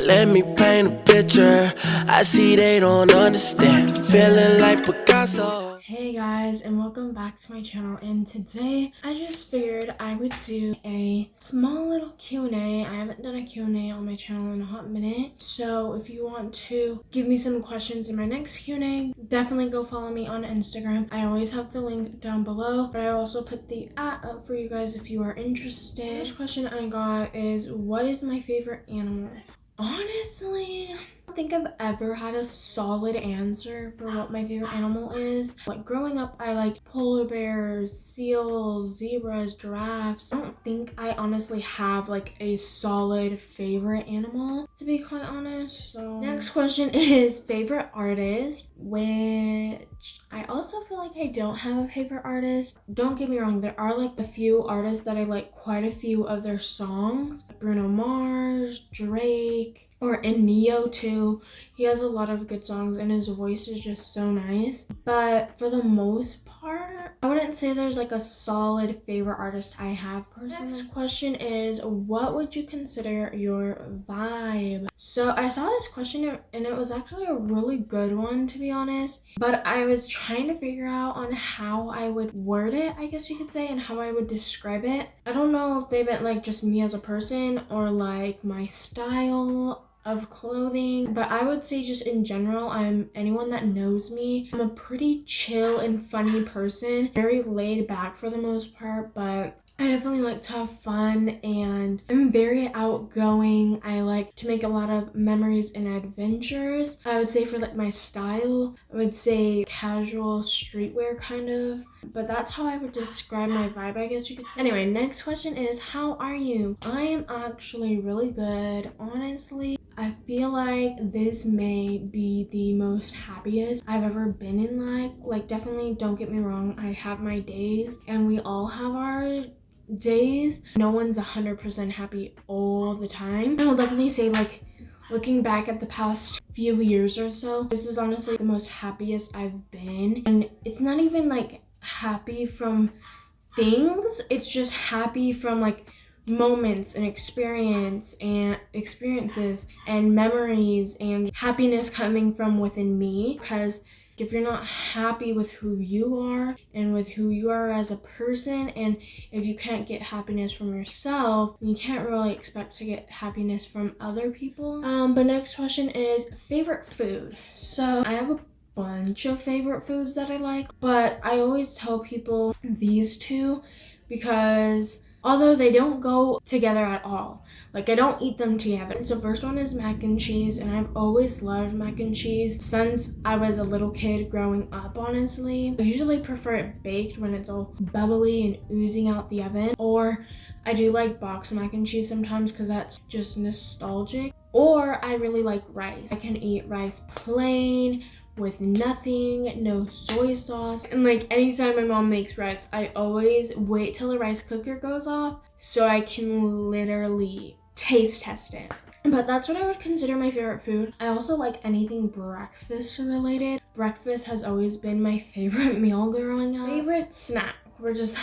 Let me paint a picture. I see they don't understand. Feeling like Picasso. Hey guys, and welcome back to my channel. And today I just figured I would do a small little Q&A. I haven't done a Q&A on my channel in a hot minute, so if you want to give me some questions in my next Q&A, definitely go follow me on Instagram. I always have the link down below, but I also put the @ up for you guys if you are interested. The first question I got is, what is my favorite animal? Honestly, I don't think I've ever had a solid answer for what my favorite animal is. Like growing up, I liked polar bears, seals, zebras, giraffes. I don't think I honestly have like a solid favorite animal, to be quite honest. So next question is favorite artist, which I also feel like I don't have a favorite artist. Don't get me wrong, there are like a few artists that I like quite a few of their songs. Bruno Mars, Drake, or Neo too. He has a lot of good songs and his voice is just so nice. But for the most part, I wouldn't say there's like a solid favorite artist I have personally. Next question is, what would you consider your vibe? So I saw this question and it was actually a really good one, to be honest. But I was trying to figure out on how I would word it, I guess you could say, and how I would describe it. I don't know if they meant like just me as a person or like my style of clothing, but I would say just in general, anyone that knows me, I'm a pretty chill and funny person, very laid back for the most part, but I definitely like to have fun and I'm very outgoing. I like to make a lot of memories and adventures. I would say for like my style, I would say casual streetwear kind of, but that's how I would describe my vibe, I guess you could say. Anyway, next question is, how are you? I am actually really good, honestly. I feel like this may be the most happiest I've ever been in life. Like, definitely don't get me wrong, I have my days and we all have our days. No one's 100% happy all the time. I'll definitely say, like, looking back at the past few years or so, this is honestly the most happiest I've been. And it's not even like happy from things, it's just happy from like moments and experiences and memories and happiness coming from within me. Because if you're not happy with who you are and with who you are as a person, and if you can't get happiness from yourself, you can't really expect to get happiness from other people. But next question is favorite food. So I have a bunch of favorite foods that I like, but I always tell people these two because although they don't go together at all, like I don't eat them together. So first one is mac and cheese, and I've always loved mac and cheese since I was a little kid growing up, honestly. I usually prefer it baked when it's all bubbly and oozing out the oven, or I do like boxed mac and cheese sometimes because that's just nostalgic. Or I really like rice. I can eat rice plain with nothing, no soy sauce. And like anytime my mom makes rice, I always wait till the rice cooker goes off so I can literally taste test it. But that's what I would consider my favorite food. I also like anything breakfast related. Breakfast has always been my favorite meal growing up. Favorite snack, we're just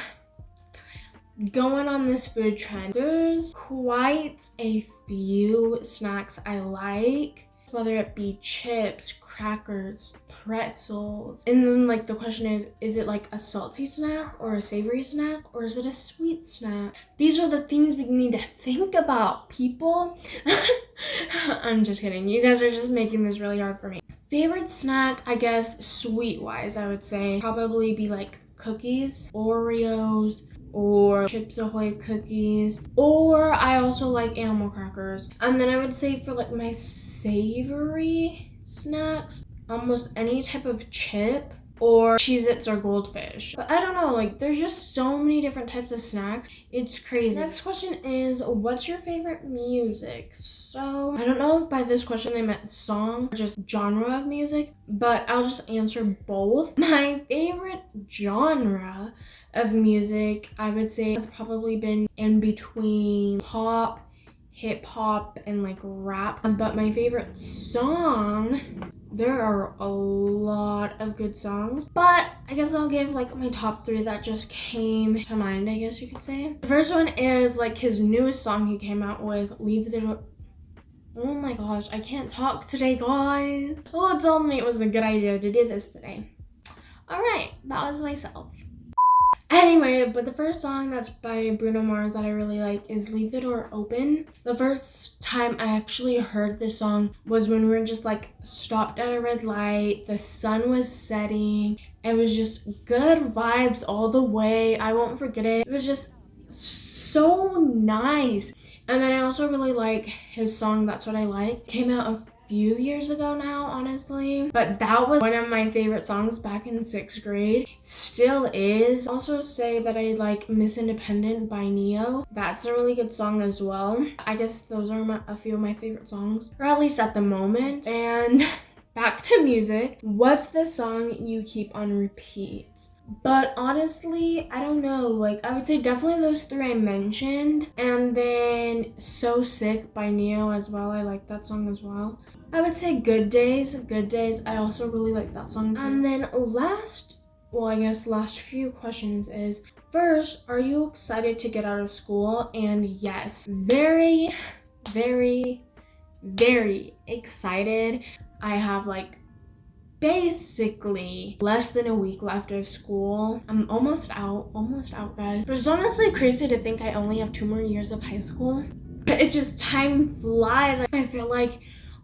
going on this food trend. There's quite a few snacks I like, whether it be chips, crackers, pretzels. And then like the question is it like a salty snack or a savory snack, or is it a sweet snack? These are the things we need to think about, people. I'm just kidding. You guys are just making this really hard for me. Favorite snack, I guess sweet wise, I would say probably be like cookies, Oreos, or Chips Ahoy cookies, or I also like animal crackers. And then I would say for like my savory snacks, almost any type of chip or Cheez-Its or Goldfish. But I don't know, like there's just so many different types of snacks. It's crazy. Next question is, what's your favorite music? So I don't know if by this question they meant song or just genre of music, but I'll just answer both. My favorite genre of music, I would say, has probably been in between pop, hip hop, and like rap. But my favorite song, there are a lot of good songs, but I guess I'll give like my top 3 that just came to mind, I guess you could say. The first one is like his newest song he came out with, Oh my gosh, I can't talk today, guys. Oh, told me it was a good idea to do this today. Alright, that was myself. Anyway, but the first song that's by Bruno Mars that I really like is Leave the Door Open. The first time I actually heard this song was when we were just like stopped at a red light. The sun was setting. It was just good vibes all the way. I won't forget it. It was just so nice. And then I also really like his song That's What I Like. It came out a few years ago now, honestly, but that was one of my favorite songs back in 6th grade. Still is. Also say that I like Miss Independent by Neo. That's a really good song as well. I guess those are a few of my favorite songs, or at least at the moment. And back to music. What's the song you keep on repeat? But honestly, I don't know, like I would say definitely those 3 I mentioned, and then So Sick by Neo as well. I like that song as well. I would say Good Days. I also really like that song too. And then last few questions is, first, are you excited to get out of school? And yes, very, very, very excited. I have like basically less than a week left of school. I'm almost out guys. But it's honestly crazy to think I only have 2 more years of high school. It's just time flies. I feel like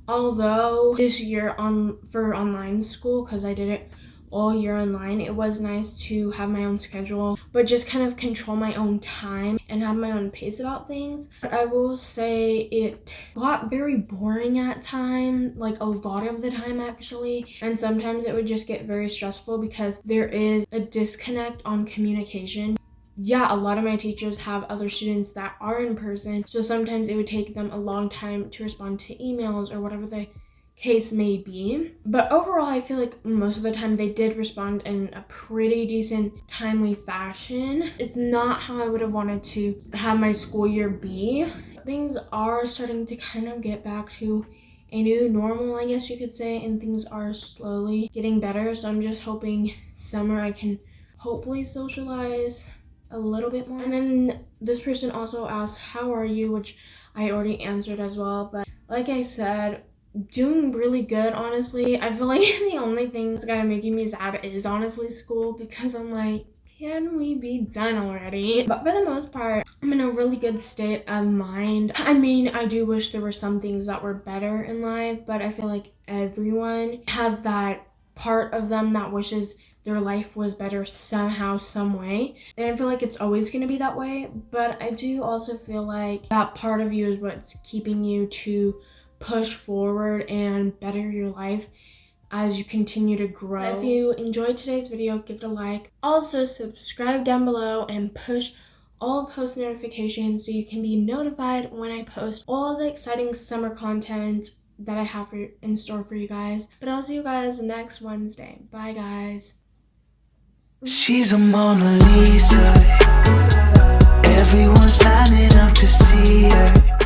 although this year for online school, because I did it all year online, it was nice to have my own schedule, but just kind of control my own time and have my own pace about things. But I will say it got very boring at times, like a lot of the time actually, and sometimes it would just get very stressful because there is a disconnect on communication. Yeah, a lot of my teachers have other students that are in person, so sometimes it would take them a long time to respond to emails or whatever the case may be. But overall, I feel like most of the time they did respond in a pretty decent, timely fashion. It's not how I would have wanted to have my school year be. Things are starting to kind of get back to a new normal, I guess you could say, and things are slowly getting better. So I'm just hoping summer I can hopefully socialize a little bit more. And then this person also asked, how are you? Which I already answered as well. But like I said, doing really good, honestly. I feel like the only thing that's kind of making me sad is honestly school, because I'm like, can we be done already? But for the most part, I'm in a really good state of mind. I mean, I do wish there were some things that were better in life, but I feel like everyone has that part of them that wishes their life was better somehow, some way. And I feel like it's always going to be that way. But I do also feel like that part of you is what's keeping you to push forward and better your life as you continue to grow. If you enjoyed today's video, give it a like. Also, subscribe down below and push all post notifications so you can be notified when I post all the exciting summer content that I have in store for you guys. But I'll see you guys next Wednesday. Bye, guys. She's a Mona Lisa. Everyone's lining up to see her.